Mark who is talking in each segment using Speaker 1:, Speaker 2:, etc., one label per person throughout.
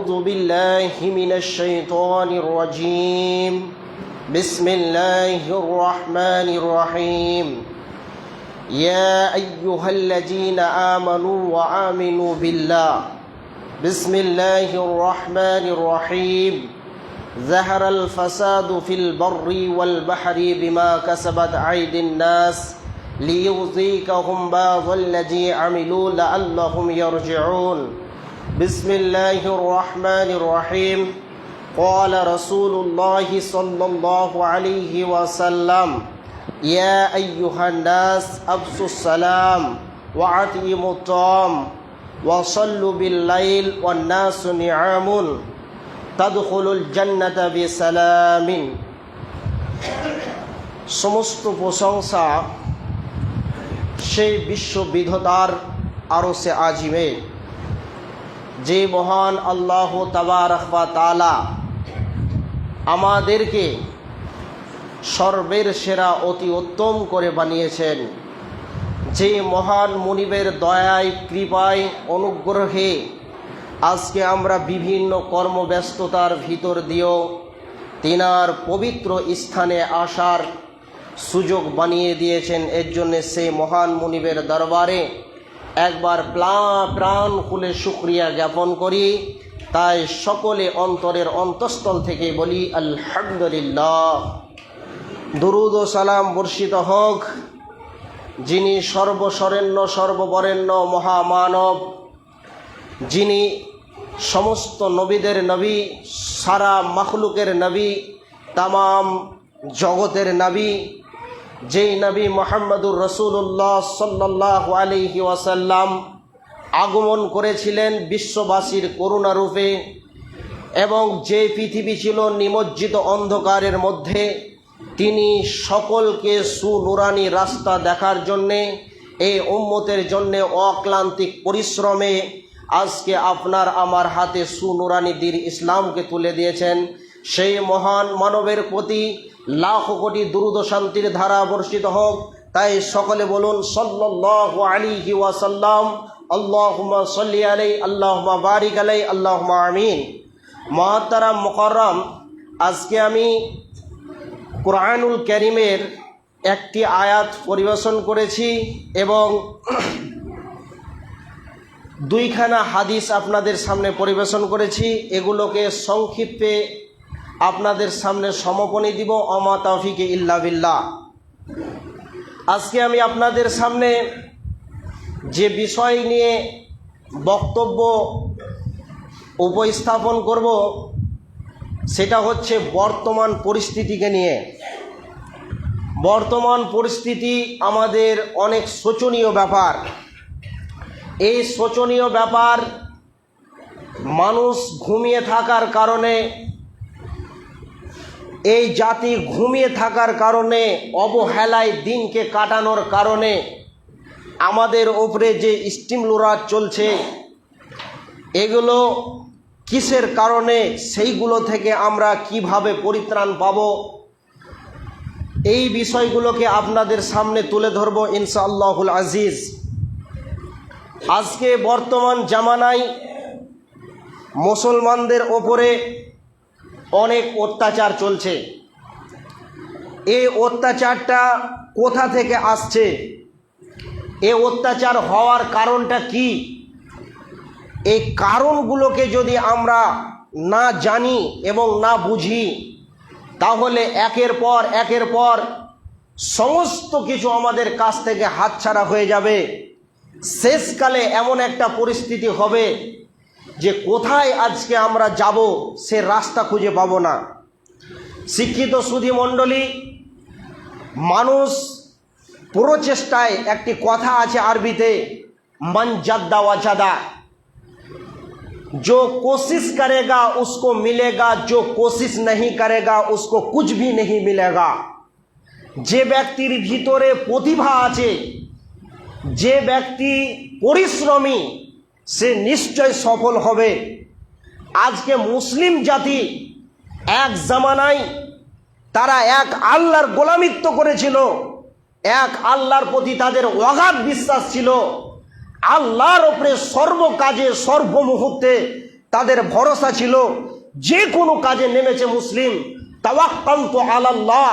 Speaker 1: أعوذ بالله من الشيطان الرجيم بسم الله الرحمن الرحيم يا أيها الذين آمنوا وآمنوا بالله بسم الله الرحمن الرحيم ظهر الفساد في البر والبحر بما كسبت أيدي الناس ليذيقهم بعض الذي عملوا لعلهم يرجعون بسم الله الرحمن الرحيم قال رسول الله صلى الله عليه وسلم يا أيها الناس أبصوا السلام وأطعموا الطعام وصلوا بالليل والناس نعام তাদখুলুল জান্নাতা বিসালামিন। সমস্ত প্রশংসা সেই বিশ্ববিধাতার আরশে আজিমে, যে মহান আল্লাহ তাবারক ওয়া তাআলা আমাদেরকে সর্বের সেরা অতি উত্তম করে বানিয়েছেন, যে মহান মুনিবের দয়ায় কৃপায় অনুগ্রহে আজকে আমরা বিভিন্ন কর্মব্যস্ততার ভিতর দিয়েও তিনার পবিত্র স্থানে আসার সুযোগ বানিয়ে দিয়েছেন। এর জন্য সেই মহান মুনিবের দরবারে একবার প্রাণ খুলে শুকরিয়া জ্ঞাপন করি। তাই সকলে অন্তরের অন্তঃস্থল থেকে বলি আলহামদুলিল্লাহ। দুরুদ ও সালাম বর্ষিত হোক যিনি সর্বশরেণ্য সর্ববরেণ্য মহামানব, যিনি সমস্ত নবীদের নবী, সারা মাখলুকের নবী, তামাম জগতের নবী, যেই নবী মুহাম্মদুর রাসূলুল্লাহ সাল্লাল্লাহু আলাইহি ওয়াসাল্লাম আগমন করেছিলেন বিশ্ববাসীর করুণা রূপে, এবং যে পৃথিবী ছিল নিমজ্জিত অন্ধকারের মধ্যে, তিনি সকলকে সুনুরানি রাস্তা দেখার জন্যে, এই উম্মতের জন্যে অক্লান্তিক পরিশ্রমে আজকে আপনার আমার হাতে সুনুরানি দ্বীন ইসলামকে তুলে দিয়েছেন। সেই মহান মানবের প্রতি লাখ কোটি দুরূদ ও শান্তির ধারা বর্ষিত হোক। তাই সকলে বলুন সাল্লাল্লাহু আলাইহি ওয়াসাল্লাম, আল্লাহুম্মা সাল্লি আলাইহি, আল্লাহুম্মা বারিক আলাইহি, আল্লাহুম্মা আমিন। মুহতারাম মুকাররম, আজকে আমি কুরআনুল কারীমের একটি আয়াত পরিবেশন করেছি এবং দুইখানা হাদিস আপনাদের সামনে পরিবেশন করেছি। এগুলোকে সংক্ষিপ্তে আপনাদের সামনে সমপনী দিব। ওমা তাওফিকে ইল্লা বিল্লাহ। আজকে আমি আপনাদের সামনে যে বিষয় নিয়ে বক্তব্য উপস্থাপন করব সেটা হচ্ছে বর্তমান পরিস্থিতিকে নিয়ে। বর্তমান পরিস্থিতি আমাদের অনেক শোচনীয় ব্যাপার। এই শোচনীয় ব্যাপার মানুষ ঘুমিয়ে থাকার কারণে, এই জাতি ঘুমিয়ে থাকার কারণে, অবহেলায় দিনকে কাটানোর কারণে আমাদের ওপরে যে স্টিমুলাস চলছে, এগুলো কিসের কারণে, সেইগুলো থেকে আমরা কিভাবে পরিত্রাণ পাব, এই বিষয়গুলোকে আপনাদের সামনে তুলে ধরব ইনশাআল্লাহুল আজিজ। আজকে বর্তমান জামানায় মুসলমানদের ওপরে অনেক অত্যাচার চলছে। এই অত্যাচারটা কোথা থেকে আসছে, এই অত্যাচার হওয়ার কারণটা কি, এই কারণগুলোকে যদি আমরা না জানি এবং না বুঝি, তাহলে একের পর সমস্ত কিছু আমাদের কাছ থেকে হাতছাড়া হয়ে যাবে। শেষকালে এমন একটা পরিস্থিতি হবে যে কোথায় আজকে আমরা যাব সে রাস্তা খুঁজে পাবো না। শিক্ষিত সুধী মণ্ডলী, মানুষ প্রচেষ্টায়, একটি কথা আছে আরবিতে, মান জাদ্দা ওয়াজাদা, जो कोशिश करेगा उसको मिलेगा, जो कोशिश नहीं करेगा उसको कुछ भी नहीं मिलेगा। যে ব্যক্তির ভিতরে প্রতিভা আছে, যে ব্যক্তি পরিশ্রমী, সে নিশ্চয় সফল হবে। আজকে মুসলিম জাতি এক জামানায় তারা এক আল্লাহর গোলামিত্ব করেছিল, এক আল্লাহর প্রতি তাদের অগাধ বিশ্বাস ছিল, আল্লাহর উপরে সর্ব কাজে সর্ব মুহূর্তে তাদের ভরসা ছিল, যে কোনো কাজে নেমেছে মুসলিম, তাওয়াক্কালতু আলাল্লাহ,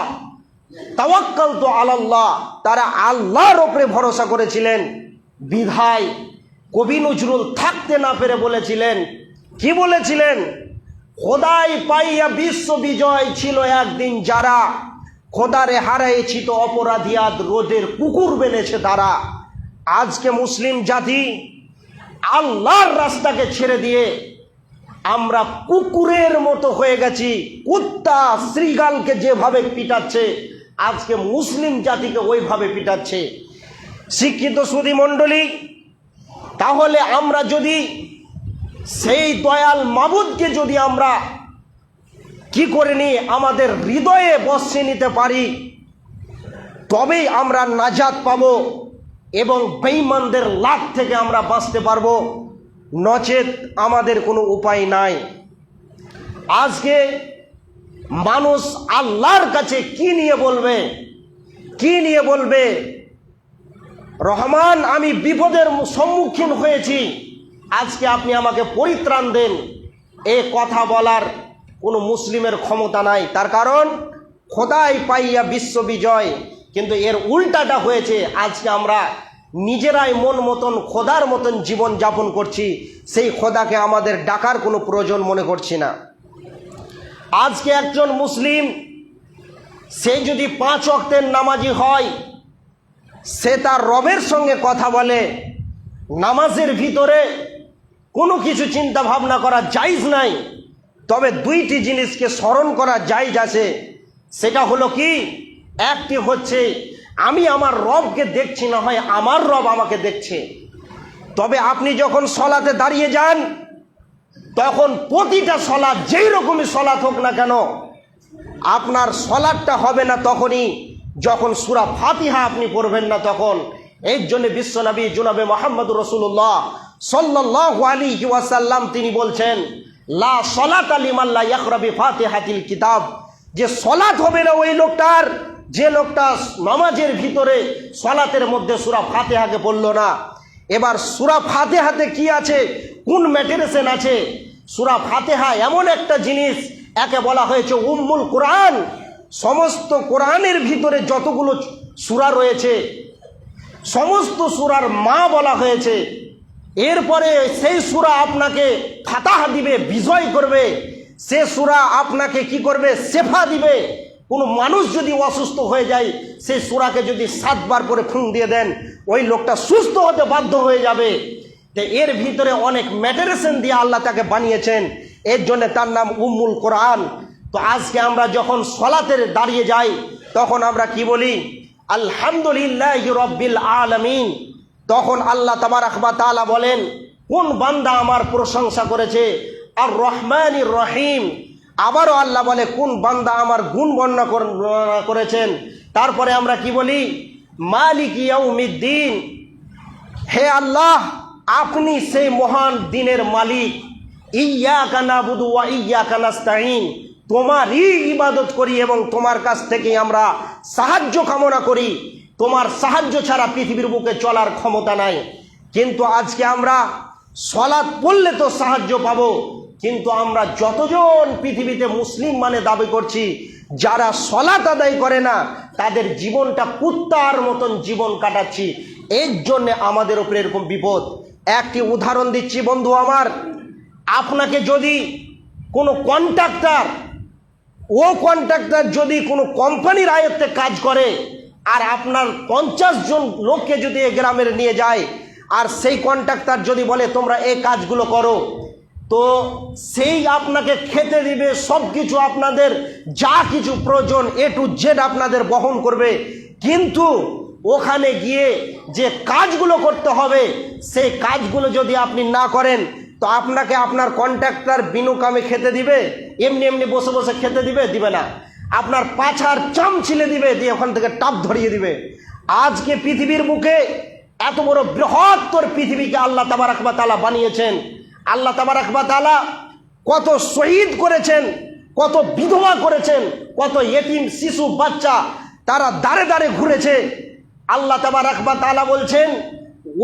Speaker 1: তাওয়াক্কালতু আলাল্লাহ, তারা আল্লাহর উপরে ভরসা করেছিলেন। বিধায় কবি নজরুল থাকতে না পেরে বলেছিলেন, কি বলেছিলেন? খোদাই পাইয়া বিশ্ব বিজয় ছিল একদিন যারা, খোদারে হারাইছি তো অপরাধিয়াদ রোদের কুকুর বেনেছে তারা। আজকে মুসলিম জাতি আল্লাহর রাস্তাকে ছেড়ে দিয়ে আমরা কুকুরের মতো হয়ে গেছি। কুত্তা শ্রীগালকে যেভাবে পিটাচ্ছে, আজকে মুসলিম জাতিকে ওইভাবে পিটাচ্ছে। শিক্ষিত সুধী মণ্ডলী, তাহলে আমরা যদি সেই দয়াল মাবুদকে যদি আমরা কি করে নিই, আমাদের হৃদয়ে বসিয়ে নিতে পারি, তবেই আমরা নাজাত পাব এবং বেঈমানদের লাট থেকে আমরা বাঁচতে পারবো, নচেত আমাদের কোনো উপায় নাই। আজকে মানুষ আল্লাহর কাছে কি নিয়ে বলবে, কি নিয়ে বলবে? রহমান, আমি বিপদের সম্মুখীন হয়েছি, আজকে আপনি আমাকে পরিত্রাণ দেন, এ কথা বলার কোনো মুসলিমের ক্ষমতা নাই। তার কারণ খোদাই পাইয়া বিশ্ব বিজয়। কিন্তু এর উল্টাটা হয়েছে, আজকে আমরা নিজেরাই মন মতন খোদার মতন জীবন যাপন করছি, সেই খোদাকে আমাদের ডাকার কোনো প্রয়োজন মনে করছি না। আজকে একজন মুসলিম, সে যদি 5 ওয়াক্তের নামাজি হয়, সে তার রবের সঙ্গে কথা বলে, নামাজের ভিতরে কোনো কিছু চিন্তা ভাবনা করা জায়েজ নাই, তবে 2টি জিনিসকে স্মরণ করা জায়েজ আছে। সেটা হলো কি? একটি হচ্ছে আমি আমার রবকে দেখছি, না হয় আমার রব আমাকে দেখছে। তবে আপনি যখন সলাতে দাঁড়িয়ে যান, তখন প্রতিটা সলাৎ, যেই রকমই সলাৎ হোক না কেন, আপনার সলাৎটা হবে না তখনই যখন সূরা ফাতিহা আপনি পড়বেন না তখন। এর জন্য বিশ্বনবী জনাবে মুহাম্মদুর রাসূলুল্লাহ সাল্লাল্লাহু আলাইহি ওয়াসাল্লাম তিনি বলছেন, লা সলাতা লিমান লা ইয়াকরা বিফাতিহাতিল কিতাব, যে সলাৎ হবে না ওই লোকটার, যে লোকটা নামাজের ভিতরে সলাতের মধ্যে সূরা ফাতিহাকে পড়লো না। এবার সূরা ফাতিহাতে কি আছে, কোন ম্যাটেরিয়াল আছে? সূরা ফাতিহা এমন একটা জিনিস, একে বলা হয়েছে উম্মুল কোরআন। সমস্ত কোরআনের ভিতরে যতগুলো সূরা রয়েছে, সমস্ত সূরার মা বলা হয়েছে। এরপরে সেই সূরা আপনাকে ফাতাহ দিবে, বিজয় করবে। সে সূরা আপনাকে কি করবে? শেফা দিবে। কোনো মানুষ যদি অসুস্থ হয়ে যায়, সেই সূরাকে যদি 7 বার করে ফুঁক দিয়ে দেন, ওই লোকটা সুস্থ হতে বাধ্য হয়ে যাবে। তো এর ভিতরে অনেক ম্যাটেরিয়াল দিয়ে আল্লাহ তাকে বানিয়েছেন, এর জন্য তার নাম উম্মুল কোরআন। তো আজকে আমরা যখন সলাতের দাঁড়িয়ে যাই, তখন আমরা কি বলি? আলহামদুলিল্লাহি রাব্বিল আলামিন। তখন আল্লাহ তাবারাক ওয়া তাআলা বলেন, কোন বান্দা আমার প্রশংসা করেছে? আর রহমানির রহিম। আবারও আল্লাহ বলে, কোন বান্দা আমার গুণ বর্ণনা করেছেন। তারপরে আমরা কি বলি? মালিক ইয়াউমিদ্দিন। হে আল্লাহ, আপনি সেই মহান দিনের মালিক। ইয়্যাকা নাবুদু ওয়া ইয়্যাকা নাস্তাঈন। তোমারই ইবাদত করি এবং তোমার কাছ থেকে আমরা সাহায্য কামনা করি। তোমার সাহায্য ছাড়া পৃথিবীর বুকে চলার ক্ষমতা নাই। কিন্তু আজকে আমরা সলাৎ পড়লে তো সাহায্য পাবো, কিন্তু আমরা যতজন পৃথিবীতে মুসলিম মানে দাবি করছি, যারা সলাৎ আদায় করে না, তাদের জীবনটা কুত্তার মতন জীবন কাটাচ্ছি। এর জন্য আমাদের উপরে এরকম বিপদ। একটি উদাহরণ দিচ্ছি বন্ধু আমার, আপনাকে যদি কোনো কন্ট্রাক্টর, ও কন্ট্রাক্টর যদি কোনো কোম্পানির আয়ত্তে কাজ করে, আর আপনার 50 জন লোককে যদি এই গ্রামের নিয়ে যায়, আর সেই কন্ট্রাক্টর যদি বলে তোমরা এই কাজগুলো করো, তো সেই আপনাকে খেতে দিবে, সব কিছু আপনাদের যা কিছু প্রয়োজন A to Z আপনাদের বহন করবে। কিন্তু ওখানে গিয়ে যে কাজগুলো করতে হবে, সেই কাজগুলো যদি আপনি না করেন, তো আপনাকে আপনার কন্ট্রাক্টর বিনু কামে খেতে দিবে? এমনি এমনি বসে বসে খেতে দিবে? দিবে না। আপনার পাছার চাম ছিলে দিবে, দিয়ে ওখান থেকে টাপ ধরিয়ে দিবে। আজকে পৃথিবীর বুকে এত বড় বৃহত্তর পৃথিবীকে আল্লাহ তাবারাক ওয়া তাআলা বানিয়েছেন। আল্লাহ তাবারাক ওয়া তাআলা কত শহীদ করেছেন, কত বিধবা করেছেন, কত ইতিম শিশু বাচ্চা তারা দাঁড়ে দাঁড়ে ঘুরেছে। আল্লাহ তাবারাক ওয়া তাআলা বলছেন,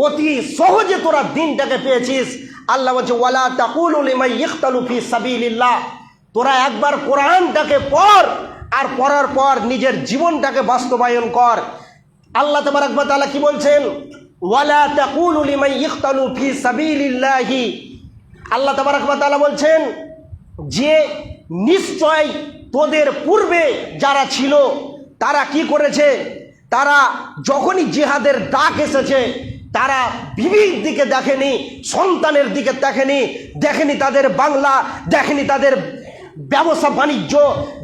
Speaker 1: অতি সহজে তোরা দিনটাকে পেয়েছিস, আল্লাহ বলছে ওয়ালা তাকুলু লিমান ইকতালু ফি সাবিলিল্লাহ, তোরা একবার কোরআনটাকে পড় আর পড়ার পর নিজের জীবনটাকে বাস্তবায়ন কর। আল্লাহ তাবারক ওয়া তাআলা কি বলছেন? ওয়ালা তাকুলু লিমান ইকতালু ফি সাবিলিল্লাহি, আল্লাহ তাবারক ওয়া তাআলা বলছেন যে নিশ্চয় তোদের পূর্বে যারা ছিল তারা কি করেছে, তারা যখনই জিহাদের ডাক এসেছে তারা বিবির দিকে দেখেনি, সন্তানের দিকে দেখেনি তাদের বাংলা, দেখেনি তাদের ব্যবসা বাণিজ্য,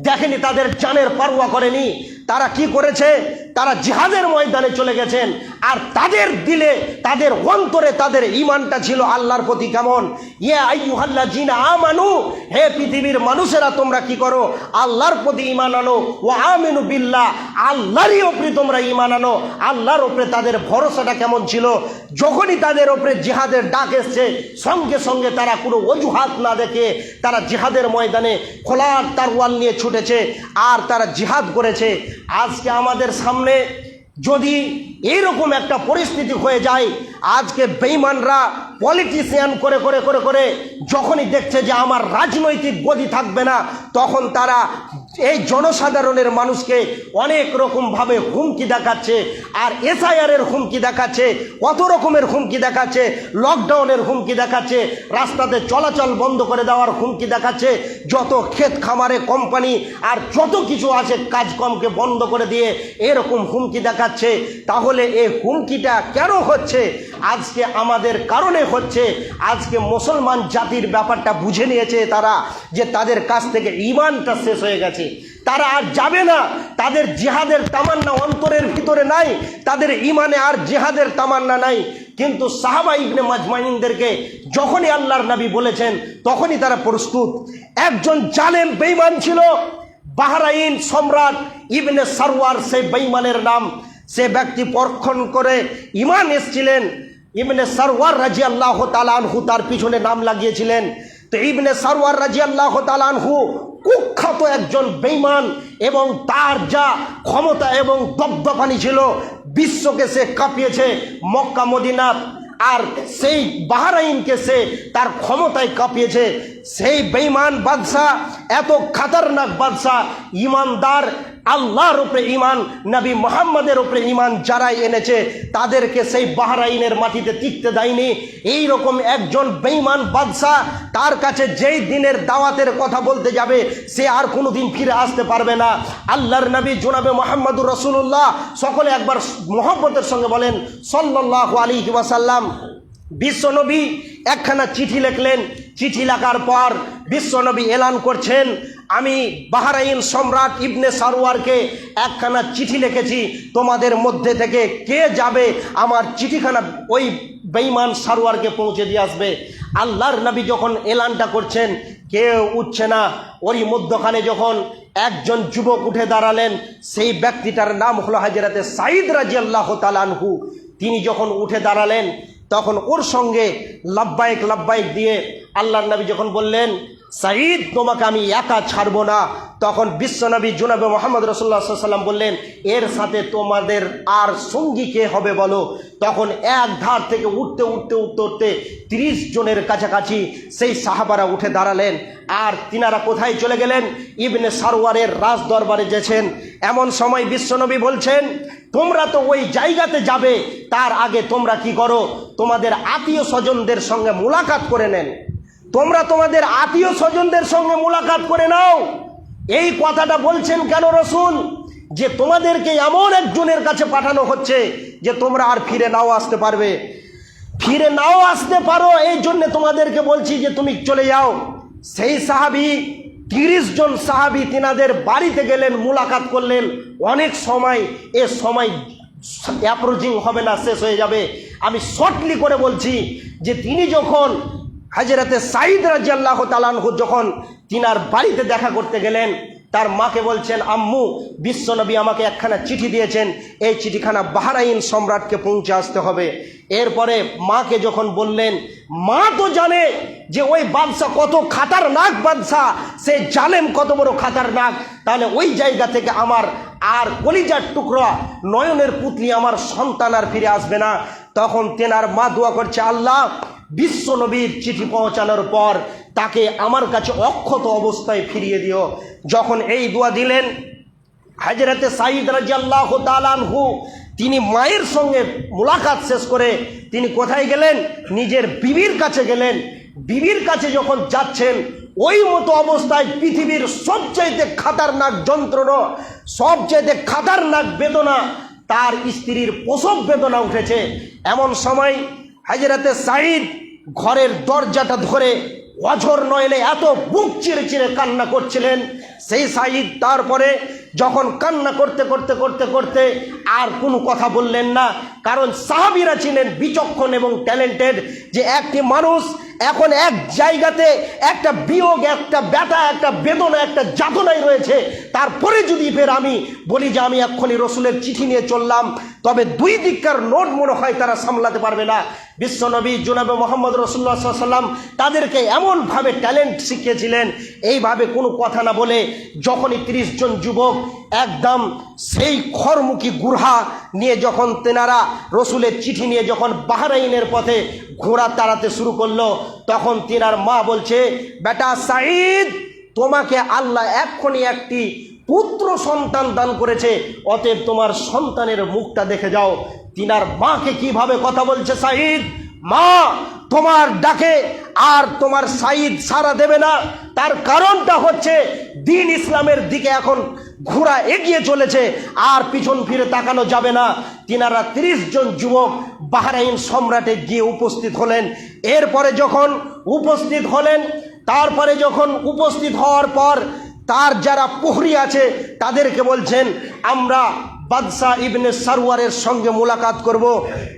Speaker 1: দেখেনি তাদের জানের পরোয়া করেনি। তারা কি করেছে? তারা জিহাদের ময়দানে চলে গেছেন, আর তাদের দিলে, তাদের অন্তরে তাদের ঈমানটা ছিল আল্লাহর প্রতি কেমন। ইয়া আইয়ুহাল্লাযীনা আমানু, হে পৃথিবীর মানুষেরা তোমরা কি করো? আল্লাহর প্রতি ঈমান আনো। ওয়া আমিনু বিল্লাহ, আল্লাহরই উপরে তোমরা ঈমান আনো। আল্লাহর উপরে তাদের ভরসাটা কেমন ছিল? যখনই তাদের উপরে জিহাদের ডাক এসছে সঙ্গে সঙ্গে তারা কোনো অজুহাত না দেখে তারা জিহাদের ময়দানে খোলার তরোয়াল নিয়ে ছুটেছে আর তারা জিহাদ করেছে। আজকে আমাদের সামনে যদি এইরকম একটা পরিস্থিতি হয়ে যায়, আজকে বেঈমানরা পলিটিশিয়ান করে করে করে করে যখনই দেখছে যে আমার রাজনৈতিক গদি থাকবে না, তখন তারা এই জনসাধারণের মানুষকে অনেক রকমভাবে হুমকি দেখাচ্ছে। আর এসআইআরের হুমকি দেখাচ্ছে, কত রকমের হুমকি দেখাচ্ছে, লকডাউনের হুমকি দেখাচ্ছে, রাস্তাতে চলাচল বন্ধ করে দেওয়ার হুমকি দেখাচ্ছে, যত ক্ষেত খামারে কোম্পানি আর যত কিছু আছে কাজকর্মকে বন্ধ করে দিয়ে এরকম হুমকি দেখাচ্ছে। তাহলে এই হুমকিটা কেন হচ্ছে? আজকে আমাদের কারণে হচ্ছে। আজকে মুসলমান জাতির ব্যাপারটা বুঝে নিয়েছে তারা, যে তাদের কাছ থেকে ঈমানটা শেষ হয়ে গেছে, তারা আর যাবে না। তাদের জিহাদের তামান্না অন্তরের ভিতরে নাই, তাদের ঈমানে আর জিহাদের তামান্না নাই। কিন্তু সাহাবা ইবনে মাজমাইনদেরকে যখনই আল্লাহর নবী বলেছেন তখনই তারা প্রস্তুত। একজন জালেম বেঈমান ছিল, বাহরাইন সম্রাট ইবনে সারওয়ার, সেই বেঈমানের নাম। সে ব্যক্তি পরক্ষণ করে ঈমান এসেছিলেন। ইবনে সারওয়ার রাদিয়াল্লাহু তাআলা আনহু তার পিছনে নাম লাগিয়েছিলেন। তো ইবনে সারওয়ার রাদিয়াল্লাহু তাআলা আনহু কুখ্যাত একজন বেঈমান, এবং তার যা ক্ষমতা এবং দবদবানি ছিল বিশ্বকে সে কাঁপিয়েছে। মক্কা মদিনা আর সেই বাহরাইনকে সে তার ক্ষমতায় কাঁপিয়েছে। সেই বেঈমান বাদশাহ, এত খতরনাক বাদশাহ, ইমানদার, আল্লাহর উপরে ঈমান, নবী মুহাম্মদের উপরে ঈমান যারাই এনেছে তাদেরকে সেই বাহরাইনের মাটিতে টিকতে দেয়নি। এই রকম একজন বেঈমান বাদশাহ, তার কাছে যেই দিনের দাওয়াতের কথা বলতে যাবে সে আর কোনোদিন ফিরে আসতে পারবে না। আল্লাহর নবী জনাবে মুহাম্মদুর রাসূলুল্লাহ, সকলে একবার মহব্বতের সঙ্গে বলেন সাল্লাল্লাহু আলাইহি ওয়াসাল্লাম। বিশ্বনবী একখানা চিঠি লিখলেন। চিঠি লেখার পর বিশ্বনবী এলান করছেন, আমি বাহরাইন সম্রাট ইবনে সারওয়ারকে একখানা চিঠি লিখেছি, তোমাদের মধ্যে থেকে কে যাবে আমার চিঠিখানা ওই বেঈমান সারওয়ারকে পৌঁছে দিয়ে আসবে। আল্লাহর নবী যখন এলানটা করছেন কেউ উঠছে না। ওই মধ্যখানে যখন একজন যুবক উঠে দাঁড়ালেন, সেই ব্যক্তিটার নাম হলো হযরতে সাঈদ রাদিয়াল্লাহু তাআলা আনহু। তিনি যখন উঠে দাঁড়ালেন তখন ওর সঙ্গে লাব্বাইক লাব্বাইক দিয়ে আল্লাহর নবী যখন বললেন, সাঈদ তোমাকে আমি একা ছাড়বো না, তখন বিশ্বনবী জনাবে মুহাম্মদ রাসূলুল্লাহ সাল্লাল্লাহু আলাইহি ওয়াসাল্লাম বললেন, এর সাথে তোমাদের আর সঙ্গী কে হবে বলো? তখন এক ধার থেকে উঠতে উঠতে উঠতে উঠতে 30 জনের কাছাকাছি সেই সাহাবারা উঠে দাঁড়ালেন। আর তিনারা কোথায় চলে গেলেন? ইবনে সারওয়ারের রাজ দরবারে গেছেন। এমন সময় বিশ্বনবী বলছেন, তোমরা তো ওই জায়গাতে যাবে, তার আগে তোমরা কি করো? তোমাদের আত্মীয় স্বজনদের সঙ্গে মুলাকাত করে নেন। তোমরা তোমাদের আত্মীয় স্বজনদের সঙ্গে মুলাকাত করে নাও। এই কথাটা বলছেন কেন রাসূল? যে তোমাদেরকে এমন একজনের কাছে পাঠানো হচ্ছে যে তোমরা আর ফিরে নাও আসতে পারবে, ফিরে নাও আসতে পারো, এই জন্য তোমাদেরকে বলছি যে তুমি চলে যাও। সেই সাহাবী 30 জন সাহাবী তিনাদের বাড়িতে গেলেন, মুলাকাত করলেন। অনেক সময় এ সময় অ্যাপ্রোচিং হবে না, শেষ হয়ে যাবে। আমি শর্টলি করে বলছি যে তিনি যখন হযরতে সাঈদ রাদিয়াল্লাহু তাআলা আনহু যখন তিনার বাড়িতে দেখা করতে গেলেন, তার মাকে বলছেন, আম্মু বিশ্বনবী আমাকে একখানা চিঠি দিয়েছেন, এই চিঠিখানা বাহরাইন সম্রাটকে পৌঁছে আসতে হবে। এরপরে মাকে যখন বললেন, মা তো জানে যে ওই বাদশাহ কত খাতারনাক বাদশাহ, সে জালেম কত বড় খাতারনাক, তাহলে ওই জায়গা থেকে আমার আর কলিজার টুকরা নয়নের পুতলি আমার সন্তান আর ফিরে আসবে না। তখন তেনার মা দোয়া করছে, আল্লাহ বিশ্ব নবীর চিঠি পৌঁছানোর পর তাকে আমার কাছে অক্ষত অবস্থায় ফিরিয়ে দিও। যখন এই দোয়া দিলেন, হযরতে সাঈদ রাদিয়াল্লাহু তাআলা আনহু তিনি মায়ের সঙ্গে মুলাকাত শেষ করে তিনি কোথায় গেলেন? নিজের বিবির কাছে গেলেন। বিবির কাছে যখন যাচ্ছেন, ওই মতো অবস্থায় পৃথিবীর সবচাইতে খাতারনাক যন্ত্রণা, সবচাইতে খাতারনাক বেদনা, তার স্ত্রীর প্রসব বেদনা উঠেছে। এমন সময় হযরতে সাঈদ ঘরের দরজাটা ধরে অঝর নয়নে এত বুক চিরে চিরে কান্না করছিলেন। সেই সাঈদ তারপরে যখন কান্না করতে করতে করতে করতে আর কোনো কথা বললেন না, কারণ সাহাবীরা ছিলেন বিচক্ষণ এবং ট্যালেন্টেড, যে একটি মানুষ এখন এক জায়গাতে একটা বিয়োগ, একটা ব্যথা, একটা বেদনা, একটা যাতনায় রয়েছে, তারপরে যদি ফের আমি বলি যে আমি এক্ষুনি রসুলের চিঠি নিয়ে চললাম, তবে দুই দিককার নোট মনে হয় তারা সামলাতে পারবে না। বিশ্বনবী জনাবে মোহাম্মদ রাসূলুল্লাহ সাল্লাল্লাহু আলাইহি ওয়াসাল্লাম তাদেরকে এমনভাবে ট্যালেন্ট শিখিয়েছিলেন, এইভাবে কোনো কথা না বলে যখনই 30 জন যুবক একদম সেই খড়মুখী গুরহা নিয়ে যখন তেনারা রসুলের চিঠি নিয়ে যখন বাহরাইনের পথে ঘোড়া তাড়াতে শুরু করলো, তখন তিনার মা বলছে, বেটা সাঈদ, তোমাকে আল্লাহ এক্ষুনি একটি পুত্র সন্তান দান করেছে, অতএব তোমার সন্তানের মুখটা দেখে যাও। তিনার মাকে কিভাবে কথা বলছে সাঈদ, মা তোমার ডাকে আর তোমার সাঈদ সাড়া দেবে না, তার কারণটা হচ্ছে দ্বীন ইসলামের দিকে এখন ঘোড়া এগিয়ে চলেছে, আর পিছন ফিরে তাকানো যাবে না। তিনারা 30 জন যুবক বাহরাইন সম্রাটে গিয়ে উপস্থিত হলেন। এরপরে যখন উপস্থিত হলেন, তারপরে যখন উপস্থিত হওয়ার পর তার যারা প্রহরী আছে তাদেরকে বলছেন, আমরা বাদশাহ ইবনে সারওয়ারের সঙ্গে মুলাকাত করব।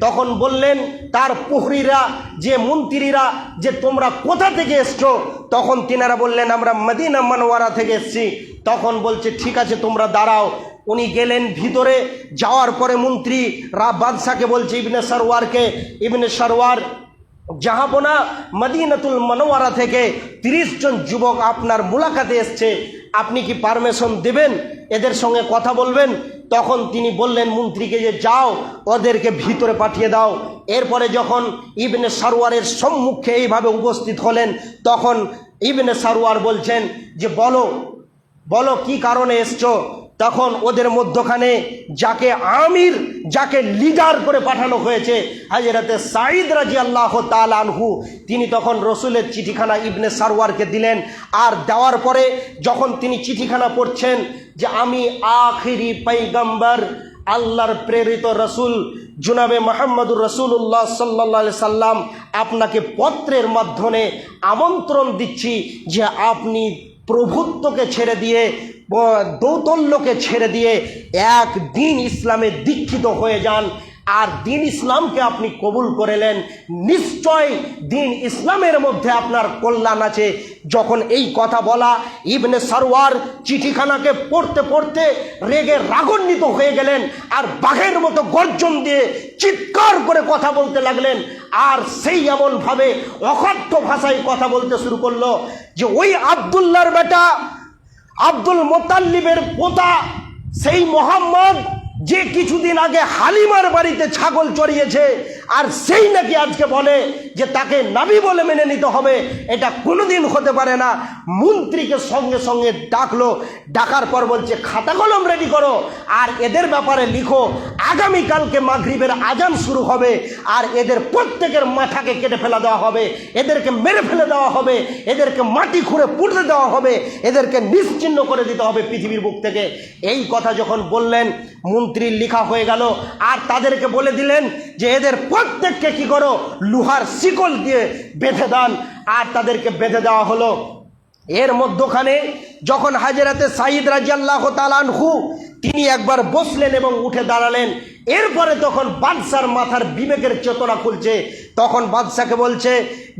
Speaker 1: তখন বললেন তার প্রহরীরা, যে মন্ত্রীরা, যে তোমরা কোথা থেকে এসছো? তখন তিনারা বললেন আমরা মদিনা মুনওয়ারা থেকে এসেছি। তখন বলছে ঠিক আছে তোমরা দাঁড়াও। উনি গেলেন ভিতরে, যাওয়ার পরে মন্ত্রী বাদশাকে বলছে, ইবনে সারওয়ারকে, ইবনে সারওয়ার জাহাপনা মদিনাতুল মুনওয়ারা থেকে 30 জন যুবক আপনার মুলাকাতে এসছে, আপনি কি পারমিশন দেবেন, এদের সঙ্গে কথা বলবেন? তখন তিনি বললেন মন্ত্রীকে যে যাও ওদেরকে ভিতরে পাঠিয়ে দাও। এরপরে যখন ইবনে সারওয়ারের সম্মুখে এইভাবে উপস্থিত হলেন, তখন ইবনে সারওয়ার বলছেন যে বলো বলো কি কারণে এসছো? তখন ওদের মধ্যখানে যাকে আমির, যাকে লিডার করে পাঠানো হয়েছে হযরতে সাঈদ রাদিয়াল্লাহু তাআলা আনহু, তিনি তখন রসুলের চিঠিখানা ইবনে সারওয়ারকে দিলেন। আর দেওয়ার পরে যখন তিনি চিঠিখানা পড়ছেন যে আমি আখিরি পয়গম্বর, আল্লাহর প্রেরিত রসুল জনাবে মুহাম্মদুর রাসূলুল্লাহ সাল্লাল্লাহু আলাইহি সাল্লাম আপনাকে পত্রের মাধ্যমে আমন্ত্রণ দিচ্ছি যে আপনি প্রভুত্বকে ছেড়ে দিয়ে, দৌতল্যকে ছেড়ে দিয়ে এক দ্বীন ইসলামে দীক্ষিত হয়ে যান, আর দ্বীন ইসলামকে আপনি কবুল করেলেন, নিশ্চয় দ্বীন ইসলামের মধ্যে আপনার কল্যাণ আছে। যখন এই কথা বলা, ইবনে সারওয়ার চিঠিখানাকে পড়তে পড়তে রেগে রাগান্বিত হয়ে গেলেন, আর বাঘের মতো গর্জন দিয়ে চিৎকার করে কথা বলতে লাগলেন। আর সেই এমনভাবে অকথ্য ভাষায় কথা বলতে শুরু করলো যে ওই আব্দুল্লাহর বেটা, আব্দুল মুত্তালিবের পোতা, সেই মোহাম্মদ যে কিছুদিন আগে হালিমার বাড়িতে ছাগল চড়িয়েছে, আর সেই নাকি আজকে বলে যে তাকে নবী বলে মেনে নিতে হবে, এটা কোনোদিন হতে পারে না। মন্ত্রীকে সঙ্গে সঙ্গে ডাকলো, ডাকার পর বলছে খাতা কলম রেডি করো, আর এদের ব্যাপারে লিখো, আগামীকালকে মাগরিবের আজান শুরু হবে, আর এদের প্রত্যেকের মাথাকে কেটে ফেলা দেওয়া হবে, এদেরকে মেরে ফেলে দেওয়া হবে, এদেরকে মাটি খুঁড়ে পুঁতে দেওয়া হবে, এদেরকে নিশ্চিহ্ন করে দিতে হবে পৃথিবীর বুক থেকে। এই কথা যখন বললেন, মন্ত্রীর লেখা হয়ে গেল, আর তাদেরকে বলে দিলেন যে এদের প্রত্যেককে কি করো, লোহার শিকল দিয়ে বেঁধে দেন, আর তাদেরকে বেঁধে দেওয়া হলো। এর মধ্যখানে যখন হযরতে সাঈদ রাদিয়াল্লাহু তাআলা আনহু তিনি একবার বসলেন এবং উঠে দাঁড়ালেন, এরপরে তখন বাদশার মাথার বিবেকের চেতনা খুলছে। তখন বাদশাকে বলছে,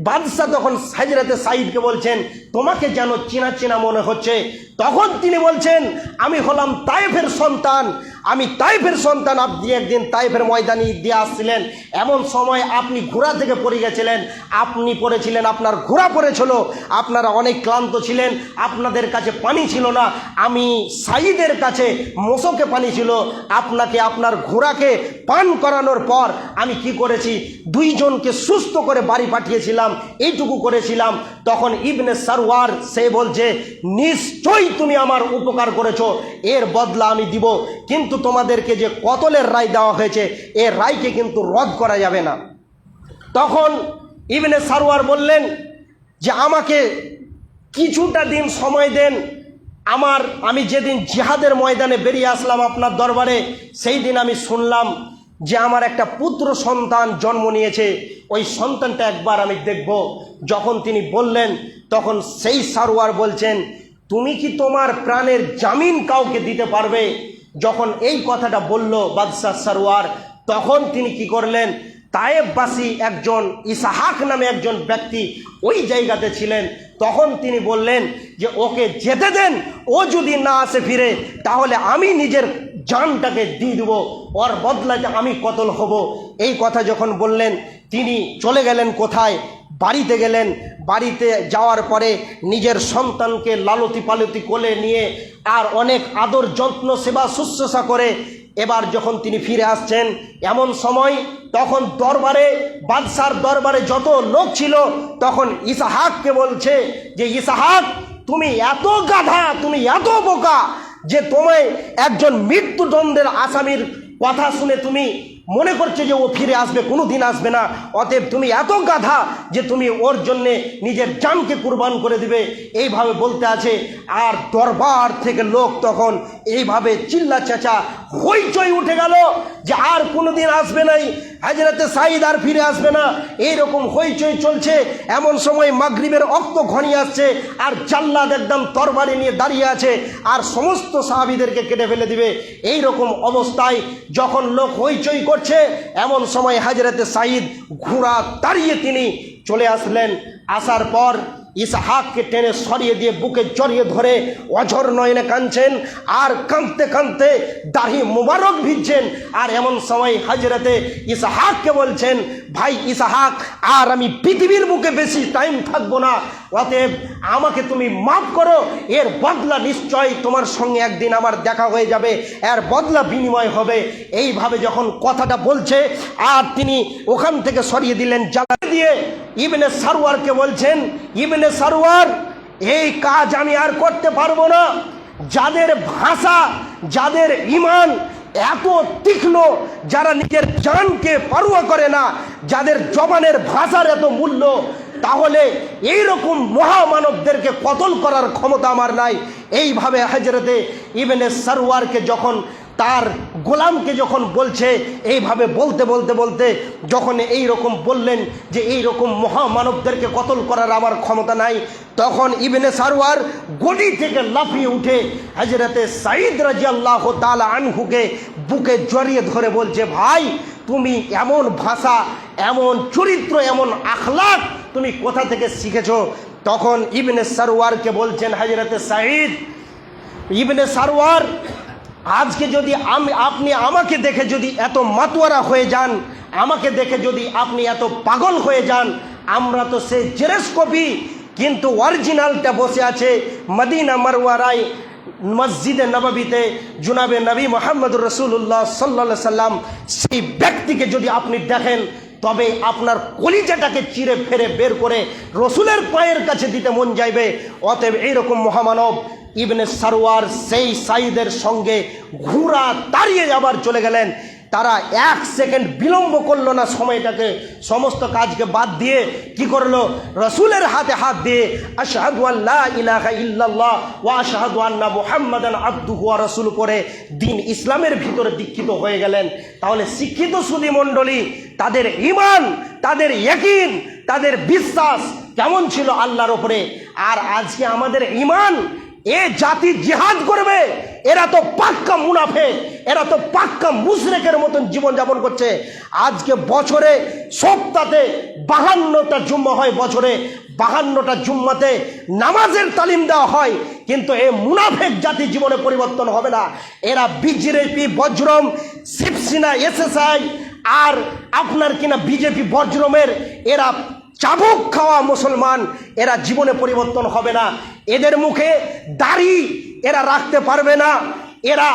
Speaker 1: বাদশা তখন হযরতে সাঈদকে বলছেন তোমাকে যেন চেনা চেনা মনে হচ্ছে। তখন তিনি বলছেন আমি হলাম তায়েফের সন্তান, আমি তাইফের সন্তান, আপনি একদিন তাইফের ময়দানে দিয়ে আসছিলেন, এমন সময় আপনি ঘোড়া থেকে পড়ে গেছিলেন, আপনি পড়েছিলেন, আপনার ঘোড়া পড়েছিল, আপনারা অনেক ক্লান্ত ছিলেন, আপনাদের কাছে পানি ছিল না, আমি সাইদের কাছে মোসকে পানি ছিল, আপনাকে আপনার ঘোড়াকে পান করানোর পর আমি কি করেছি, দুইজনকে সুস্থ করে বাড়ি পাঠিয়েছিলাম, এইটুকু করেছিলাম। তখন ইবনে সারওয়ার সে বলছে, নিশ্চয়ই তুমি আমার উপকার করেছো, এর বদলা আমি দিব, কিন্তু তোমাদেরকে যে কতলের রায় দেওয়া হয়েছে এর রায়কে কিন্তু রদ করা যাবে না। তখন ইবনে সারওয়ার বললেন যে আমাকে কিছুটা দিন সময় দেন, আমি যেদিন জিহাদের ময়দানে বেরিয়ে আসলাম আপনার দরবারে, সেই দিন আমি শুনলাম যে আমার একটা পুত্র সন্তান জন্ম নিয়েছে, ওই সন্তানটা একবার আমি দেখব। যখন তিনি বললেন তখন সেই সারওয়ার বলছেন, তুমি কি তোমার প্রাণের জামিন কাউকে দিতে পারবে? যখন এই কথাটা বলল বাদশাহ সারওয়ার, তখন তিনি কি করলেন, তায়েববাসী একজন ইসহাক নামে একজন ব্যক্তি ওই জায়গাতে ছিলেন, তখন তিনি বললেন যে ওকে যেতে দেন, ও যদি না আসে ফিরে তাহলে আমি নিজের জানটাকে দিয়ে দেবো, ওর বদলাতে আমি কতল হব। এই কথা যখন বললেন তিনি চলে গেলেন কোথায়, বাড়িতে গেলেন। বাড়িতে যাওয়ার পরে নিজের সন্তানকে লালতি পালতি কোলে নিয়ে আর অনেক আদর যত্ন সেবা শুশ্রূষা করে এবার যখন তিনি ফিরে আসছেন, এমন সময় তখন দরবারে, বাদশার দরবারে যত লোক ছিল, তখন ইসহাককে বলছে যে ইসহাক, তুমি এত গাধা, তুমি এত বোকা যে তোমায় একজন মৃত্যুদণ্ডের আসামির কথা শুনে তুমি মনে করছে যে ও ফিরে আসবে, কোনো দিন আসবে না, অতএব তুমি এত গাধা যে তুমি ওর জন্যে নিজের জানকে কুরবান করে দিবে, এইভাবে বলতে আছে। আর দরবার থেকে লোক তখন এইভাবে চিল্লা চেঁচা হইচই উঠে গেল যে আর কোনো দিন আসবে নাই, হযরতে সাঈদ আর ফিরে আসবে না, এইরকম হইচই চলছে। এমন সময় মাগরিবের ওয়াক্ত ঘনিয়ে আসছে, আর জাল্লাদ একদম তরবারি নিয়ে দাঁড়িয়ে আছে আর সমস্ত সাহাবীদেরকে কেটে ফেলে দিবে। এই রকম অবস্থায় যখন লোক হইচই করছে, এমন সময় হযরতে সাঈদ ঘোড়া দাঁড়িয়ে তিনি চলে আসলেন। আসার পর ইসহাককে টেনে সরিয়ে দিয়ে বুকে জড়িয়ে ধরে অঝর নয়নে কাঁদছেন, আর কাঁদতে কাঁদতে দাড়ি মুবারক ভিজছেন। আর এমন সময় হযরতে ইসহাককে বলছেন, ভাই ইসহাক, আর আমি পৃথিবীর বুকে বেশি টাইম থাকবো না, অতএব আমাকে তুমি মাফ করো, এর বদলা নিশ্চয় তোমার সঙ্গে একদিন আমার দেখা হয়ে যাবে, এর বদলা বিনিময় হবে। এইভাবে যখন কথাটা বলছে, আর তিনি ওখান থেকে সরিয়ে দিলেন জ্বালা দিয়ে, ইবনে সারওয়ারকে বলছেন, ইবনে সারওয়ার, এই কাজ আমি আর করতে পারবো না। যাদের ভাষা, যাদের ঈমান এত তীক্ষ্ণ, যারা নিজের জানকে পরোয়া করে না, যাদের জবানের ভাষার এত মূল্য, তাহলে এই রকম মহামানবদেরকে কতল করার ক্ষমতা আমার নাই। এইভাবে হযরতে ইবনে সারওয়ারকে যখন তার গোলামকে যখন বলছে, এইভাবে বলতে বলতে বলতে যখন এই রকম বললেন যে এই রকম মহামানবদেরকে কতল করার আমার ক্ষমতা নাই, তখন ইবনে সারওয়ার গদি থেকে লাফিয়ে উঠে হযরতে সাঈদ রাদিয়াল্লাহু তাআলা আনহুকে বুকে জড়িয়ে ধরে বলছে, ভাই তুমি এমন ভাষা, এমন চরিত্র, এমন আখলাক তুমি কোথা থেকে শিখেছো? তখন ইবনে সারওয়ারকে বলছেন হযরতে সাঈদ, ইবনে সারওয়ার, আজকে যদি আপনি আমাকে দেখে যদি এত মাতোয়ারা হয়ে যান, আমাকে দেখে যদি আপনি এত পাগল হয়ে যান, আমরা তো সেই জেরক্স কপি, কিন্তু অরিজিনালটা বসে আছে মদিনা মারওয়ারায় মসজিদে নববীতে জনাবে নবী মুহাম্মদুর রাসূলুল্লাহ সাল্লাল্লাহু আলাইহি সাল্লাম, সেই ব্যক্তিকে যদি আপনি দেখেন তবে আপনার কলিজাটাকে চিরে ফেরে বের করে রসুলের পায়ের কাছে দিতে মন যাইবে। অতএব এইরকম মহামানব ইবনে সারওয়ার সেই সাঈদের সঙ্গে ঘোড়া দাঁড়িয়ে আবার চলে গেলেন। তারা এক সেকেন্ড বিলম্ব করলো না, সময়টাকে, সমস্ত কাজকে বাদ দিয়ে কি করলো, রসুলের হাতে হাত দিয়ে আশহাদু আল্লা ইলাহা ইল্লাল্লাহ ওয়া আশহাদু আন্না মুহাম্মাদান আবদুহু ওয়া রাসূলু করে দিন ইসলামের ভিতরে দীক্ষিত হয়ে গেলেন। তাহলে শিক্ষিত সুধী মণ্ডলী, তাদের ঈমান, তাদের ইয়াকিন, তাদের বিশ্বাস কেমন ছিল আল্লাহর ওপরে। আর আজকে আমাদের ঈমান, এ জাতি জিহাদ করবে, এরা তো পাক্কা মুনাফিক, এরা তো পাক্কা মুশরিকের মতন জীবনযাপন করছে। আজকে বছরে সপ্তাহে 52টা জুম্মা হয়, বছরে 52টা জুম্মাতে নামাজের তালিম দেওয়া হয়, কিন্তু এই মুনাফেক জাতি জীবনে পরিবর্তন হবে না। এরা বিজেপি, বজ্রম, শিবসেনা, এসএসআই আর আপনার কিনা বিজেপি বজ্রমের এরা চাবুক খাওয়া মুসলমান, এরা জীবনে পরিবর্তন হবে না। এদের মুখে দাড়ি এরা রাখতে পারবে না। এরা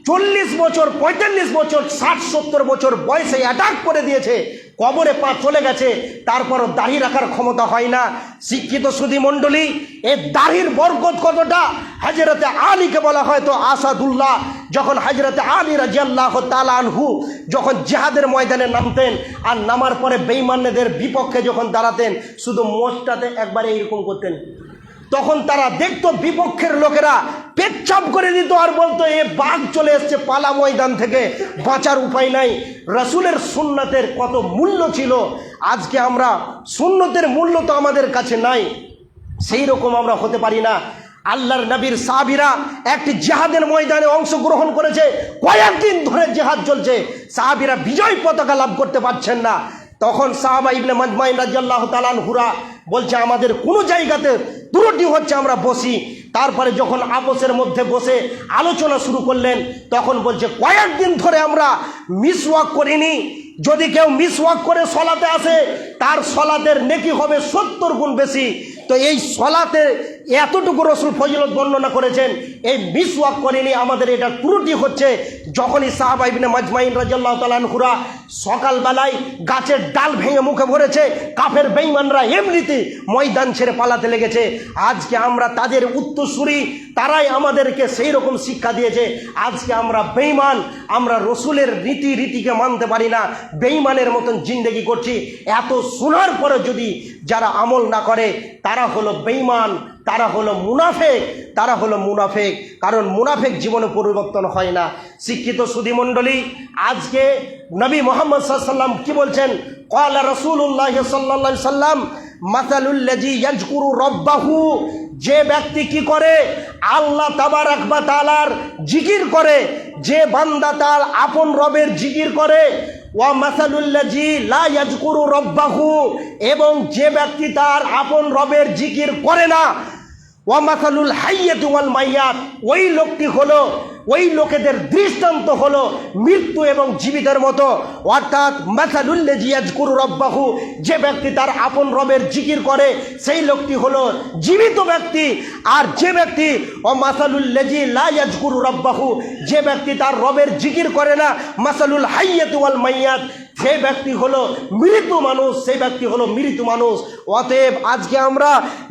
Speaker 1: 40 বছর, 45 বছর, 60-70 বছর বয়সে অ্যাটাক করে দিয়েছে, কবরে পা চলে গেছে, তারপরও দাড়ি রাখার ক্ষমতা হয় না। শিক্ষিত সুধী মণ্ডলী, এ দাড়ির বরকত কতটা! হযরতে আলীকে বলা হয় তো আসাদুল্লাহ। যখন হযরতে আলী রাদিয়াল্লাহু তাআলা আনহু যখন জিহাদের ময়দানে নামতেন আর নামার পরে বেঈমানদের বিপক্ষে যখন দাঁড়াতেন, শুধু মোচটাতে একবারে এরকম করতেন, তখন তারা দেখতো বিপক্ষের লোকেরা পেচ্ছাপ করে দিত আর বলতো এ বাঘ চলে এসছে পালা ময়দান থেকে, বাঁচার উপায় নাই। রাসূলের সুন্নতের কত মূল্য ছিল, আজকে আমরা সুন্নতের মূল্য তো আমাদের কাছে নাই, সেই রকম আমরা হতে পারি না। আল্লাহর নবীর সাহাবীরা একটি জিহাদের ময়দানে অংশগ্রহণ করেছে, কয়েকদিন ধরে জিহাদ চলছে, সাহাবীরা বিজয় পতাকা লাভ করতে পারছেন না। তখন সাহাবা ইবনে মাজমাইন রাদিয়াল্লাহু তাআলা আনহুরা বলছে আমাদের কোনো জায়গাতে ত্রুটি হচ্ছে, আমরা বসি। তারপরে যখন আপসের মধ্যে বসে আলোচনা শুরু করলেন, তখন বলছে কয়েকদিন ধরে আমরা মিসওয়াক করিনি, যদি কেউ মিসওয়াক করে সলাতে আসে তার সলাতের নেকি হবে 70 গুণ বেশি। তো এই সলাতে এতটুকু রসুল ফজিলত বর্ণনা করেছেন, এই মিসওয়াক করেনি, আমাদের এটা ত্রুটি হচ্ছে। যখনই সাহাবা ইবনে মাজমাইন রাদিয়াল্লাহু তাআলা আনহুরা সকালবেলায় গাছের ডাল ভেঙে মুখে ভরেছে, কাফের বেঈমানরা এমনিতে ময়দান ছেড়ে পালাতে লেগেছে। আজকে আমরা তাদের উত্তরসূরি, তারাই আমাদেরকে সেই রকম শিক্ষা দিয়েছে। আজকে আমরা বেঈমান, আমরা রসুলের রীতিকে মানতে পারি না, বেঈমানের মতন জিন্দেগি করছি। এত শোনার পরে যদি যারা আমল না করে তারা হলো বেঈমান, তারা হলো মুনাফেক, তারা হলো মুনাফেক। কারণ মুনাফেক জীবনে পরিবর্তন হয় না। শিক্ষিত সুধী মণ্ডলী, আজকে নবী মুহাম্মদ সাল্লাল্লাহু আলাইহি ওয়াসাল্লাম কি বলছেন? ক্বালা রাসূলুল্লাহ সাল্লাল্লাহু আলাইহি ওয়াসাল্লাম মাসালুল্লাযী ইয়াযকুরু রাব্বাহু, যে ব্যক্তি কি করে আল্লাহ তাবারাক ওয়া তাআলার জিকির করে, যে বান্দা তার আপন রবের জিকির করে, ওয়া মাসালুল্লাযী লা ইয়াযকুরু রাব্বাহু, এবং যে ব্যক্তি তার আপন রবের জিকির করে না, ওয়া মাসালুল হাইয়াতি ওয়াল মাইয়াত, ওই লোকটি হলো, ওই লোকেদের দৃষ্টান্ত হলো মৃত্যু এবং জীবিতের মতো। অর্থাৎ মাসালুল্লাযী ইয়াযকুরু রাব্বাহু, যে ব্যক্তি তার আপন রবের জিকির করে সেই লোকটি হলো জীবিত ব্যক্তি, আর যে ব্যক্তি ও মাসালুল্লাযী লা ইয়াযকুরু রাব্বাহু, যে ব্যক্তি তার রবের জিকির করে না, মাসালুল হাইয়াতি ওয়াল মাইয়াত, যে ব্যক্তি হলো মৃত মানুষ, সেই ব্যক্তি হলো মৃত মানুষ। অতএব আজকে আমরা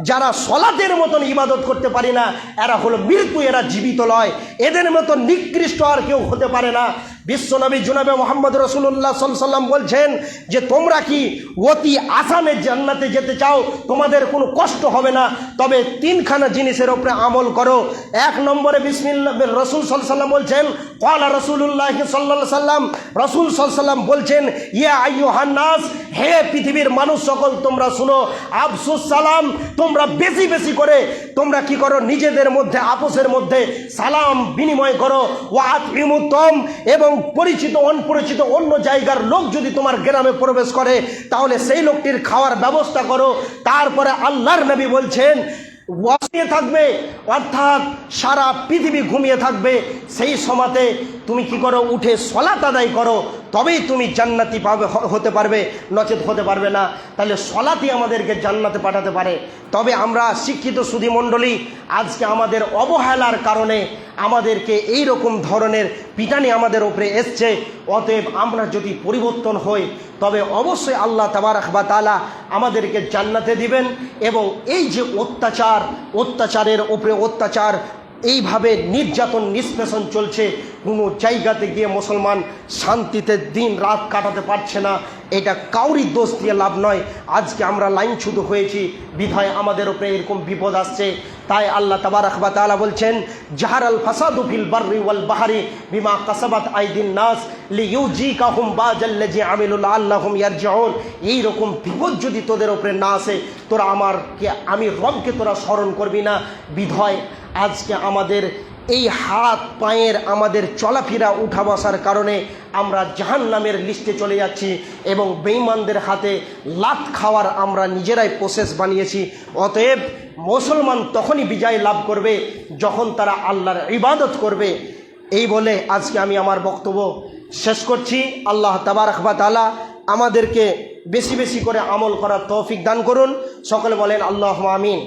Speaker 1: যারা সলাতের মতন ইবাদত করতে পারি না, এরা হলো মৃত্যু, এরা জীবিত নয়। এদের মতো নিকৃষ্ট আর কেউ হতে পারে না। বিশ্বনবী জনাবে মুহাম্মদ রাসূলুল্লাহ সাল্লাল্লাহু আলাইহি ওয়াসাল্লাম বলছেন যে তোমরা কি অতি আসানে জান্নাতে যেতে চাও, তোমাদের কোনো কষ্ট হবে না, তবে 3খানা জিনিসের উপরে আমল করো। 1 নম্বরে বিসমিল্লাহ, রাসূল সাল্লাল্লাহু আলাইহি ওয়াসাল্লাম বলছেন, ক্বালা রাসূলুল্লাহ সাল্লাল্লাহু আলাইহি ওয়াসাল্লাম, রাসূল সাল্লাল্লাহু আলাইহি ওয়াসাল্লাম বলছেন, ইয়া আইয়ুহান নাস, হে পৃথিবীর মানুষ সকল তোমরা শুনো, আফসুস সালাম, তোমরা বেশি বেশি করে তোমরা কি করো, নিজেদের মধ্যে আপসের মধ্যে সালাম বিনিময় করো। ওয়া আতইমুতম, এবং পরিচিত অপরিচিত অন্য জায়গার লোক যদি তোমার গ্রামে প্রবেশ করে তাহলে সেই লোকটির খাওয়ার ব্যবস্থা করো। তারপরে আল্লাহর নবী বলছেন ওয়াসিয়ে থাকবে, অর্থাৎ সারা পৃথিবী ঘুমিয়ে থাকবে, সেই সময়তে তুমি কি করো, উঠে সলাত আদায় করো, তবেই তুমি জান্নাতি পাবে, হতে পারবে, নচেত হতে পারবে না। তাহলে সলাতই আমাদেরকে জান্নাতে পাঠাতে পারে। তবে আমরা শিক্ষিত সুধী মণ্ডলী, আজকে আমাদের অবহেলার কারণে আমাদেরকে এই রকম ধরনের পিটানি আমাদের উপরে এসছে। অতএব আমরা যদি পরিবর্তন হই তবে অবশ্যই আল্লাহ তাবারাক ওয়া তাআলা আমাদেরকে জান্নাতে দিবেন। এবং এই যে অত্যাচারের উপরে অত্যাচার, এইভাবে নির্যাতন নিষ্পেষণ চলছে, কোনো জায়গাতে গিয়ে মুসলমান শান্তিতে দিন রাত কাটাতে পারছে না, এটা কাউরি দোষ দিয়ে লাভ নয়। আজকে আমরা লাইনচ্যুত হয়েছি বিধায় আমাদের উপরে এরকম বিপদ আসছে। তাই আল্লাহ তাবারাক ওয়া তাআলা বলছেন, জাহারাল ফাসাদু ফিল বাররি ওয়াল বাহরি বিমা কাসাবাত আইদিন নাস লিইউজিকাহুম বাজাল্লাযী আমিলু লাআল্লাহুম ইয়ারজিউন। এই রকম বিপদ যদি তোদের উপরে না আসে, তোরা আমি রবকে তোরা স্মরণ করবি না। বিধায় আজকে আমাদের এই হাত পায়ের আমাদের চলাফেরা উঠা বসার কারণে আমরা জাহান্নামের লিস্টে চলে যাচ্ছি এবং বেঈমানদের হাতে লাত খাওয়ার আমরা নিজেরাই প্রসেস বানিয়েছি। অতএব মুসলমান তখনই বিজয় লাভ করবে যখন তারা আল্লাহর ইবাদত করবে। এই বলে আজকে আমি আমার বক্তব্য শেষ করছি। আল্লাহ তাবারক ওয়া তাআলা আমাদেরকে বেশি বেশি করে আমল করার তৌফিক দান করুন। সকলে বলেন আল্লাহুম্মা আমিন।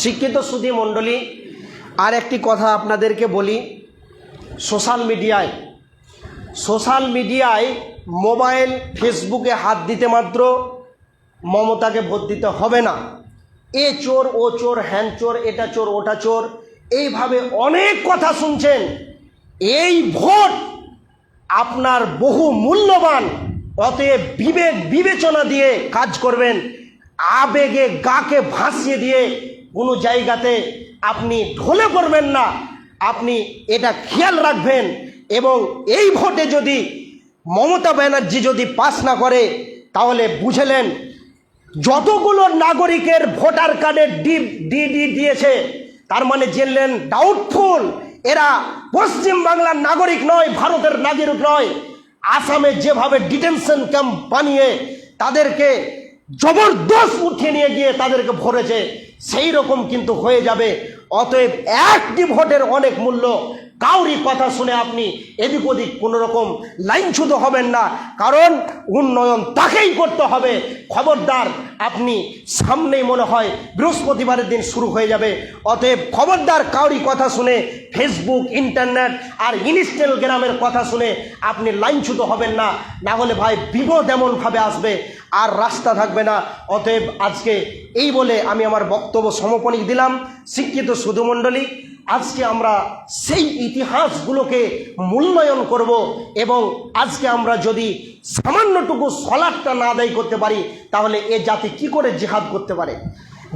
Speaker 1: শিক্ষিত সুধী মণ্ডলী, আর একটি কথা আপনাদেরকে বলি, সোশ্যাল মিডিয়ায় মোবাইল ফেসবুকে হাত দিতে মাত্র মমতাকে ভোট দিতে হবে না। এ চোর ও চোর, হ্যান চোর, এটা চোর ওটা চোর, এইভাবে অনেক কথা শুনছেন। এই ভোট আপনার বহু মূল্যবান। অতএব বিবেক বিবেচনা দিয়ে কাজ করবেন। আবেগে গাকে ভাসিয়ে দিয়ে কোনো জায়গাতে আপনি ঢলে পড়বেন না। আপনি এটা খেয়াল রাখবেন। এবং এই ভোটে যদি মমতা ব্যানার্জি যদি পাস না করে, তাহলে বুঝলেন যতগুলো নাগরিকের ভোটার কার্ডের ডিডি দিয়েছে, তার মানে জেনলেন ডাউটফুল, এরা পশ্চিম বাংলার নাগরিক নয়, ভারতের নাগরিক নয়। আসামে যেভাবে ডিটেনশন ক্যাম্প বানিয়ে তাদেরকে জবরদস্ত উঠিয়ে নিয়ে গিয়ে তাদেরকে ভরেছে, সেই রকম কিন্তু হয়ে যাবে। অতএব একটি ভোটের অনেক মূল্য। কাউরি কথা শুনে আপনি এদিক ওদিক কোনো রকম লাইনচ্যুত হবেন না, কারণ উন্নয়ন তাকেই করতে হবে। খবরদার, আপনি সামনেই মনে হয় বৃহস্পতিবারের দিন শুরু হয়ে যাবে। অতএব খবরদার, কাউরি কথা শুনে ফেসবুক, ইন্টারনেট আর ইনস্টাগ্রামের কথা শুনে আপনি লাইনচ্যুত হবেন না, না হলে ভাই বিপদ এমনভাবে আসবে আর রাস্তা থাকবে না। অতএব আজকে এই বলে আমি আমার বক্তব্য সমর্পণিক দিলাম। শিক্ষিত সুধী মণ্ডলী, আজকে আমরা সেই ইতিহাসগুলোকে মূল্যায়ন করব এবং আজকে আমরা যদি সামান্যটুকু সলাটটা না আদায় করতে পারি, তাহলে এ জাতি কি করে জিহাদ করতে পারে?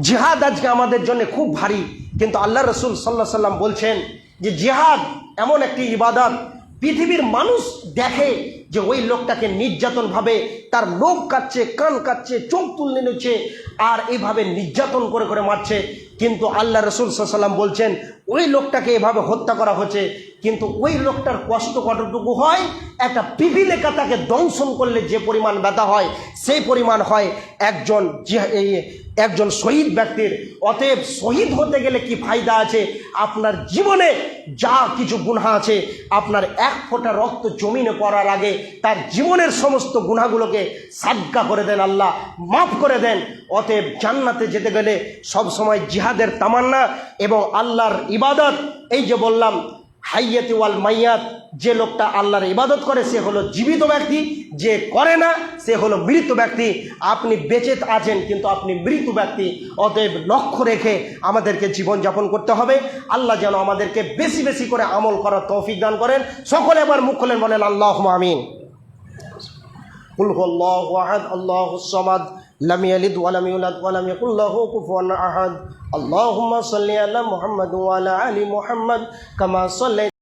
Speaker 1: জিহাদ আজকে আমাদের জন্য খুব ভারী, কিন্তু আল্লাহ রসুল সাল্লাল্লাহু আলাইহি ওয়াসাল্লাম বলছেন যে জিহাদ এমন একটি ইবাদত, পৃথিবীর মানুষ দেখে যে ওই লোকটাকে নির্যাতনভাবে তার লোক কাটছে, কান কাটছে, চোখ তুলে নিচ্ছে আর এইভাবে নির্যাতন করে করে মারছে, কিন্তু আল্লাহ রসুল সাল্লাল্লাহু আলাইহি ওয়াসাল্লাম বলছেন ওই লোকটাকে এভাবে হত্যা করা হচ্ছে, কিন্তু ওই লোকটার কষ্ট কতটুকু হয়, একটা পিপিলিকা তাকে দংশন করলে যে পরিমাণ ব্যথা হয়, সেই পরিমাণ হয় একজন শহীদ ব্যক্তির। অতএব শহীদ হতে গেলে কি ফায়দা আছে? আপনার জীবনে যা কিছু গুনাহ আছে, আপনার এক ফোঁটা রক্ত জমিনে পড়ার আগে তার জীবনের সমস্ত গুনাহগুলোকে সাদকা করে দেন, আল্লাহ মাফ করে দেন। অতএব জান্নাতে যেতে গেলে সব সময় জিহাদের তামান্না এবং আল্লাহর ইবাদত, এই যে বললাম হাইয়াতি ওয়াল মাইয়াত, যে লোকটা আল্লাহর ইবাদত করে সে হলো জীবিত ব্যক্তি, যে করে না সে হলো মৃত ব্যক্তি। আপনি বেঁচে আছেন কিন্তু আপনি মৃত ব্যক্তি। অতএব লক্ষ্য রেখে আমাদেরকে জীবনযাপন করতে হবে। আল্লাহ যেন আমাদেরকে বেশি বেশি করে আমল করার তৌফিক দান করেন। সকলে এবার মুখ খুলেন, বলেন আল্লাহুম্মা আমিন। কুল হুয়াল্লাহু আহাদ, আল্লাহুস সামাদ, লাম ইয়ালিদ ওয়া লাম ইউলাদ ওয়া লাম ইয়াকুল লাহু কুফুয়ান আহাদ। আল্লাহুম্মা সাল্লি আলা মুহাম্মাদ ওয়া আলা আলি মুহাম্মাদ কামা সাল্লাইতা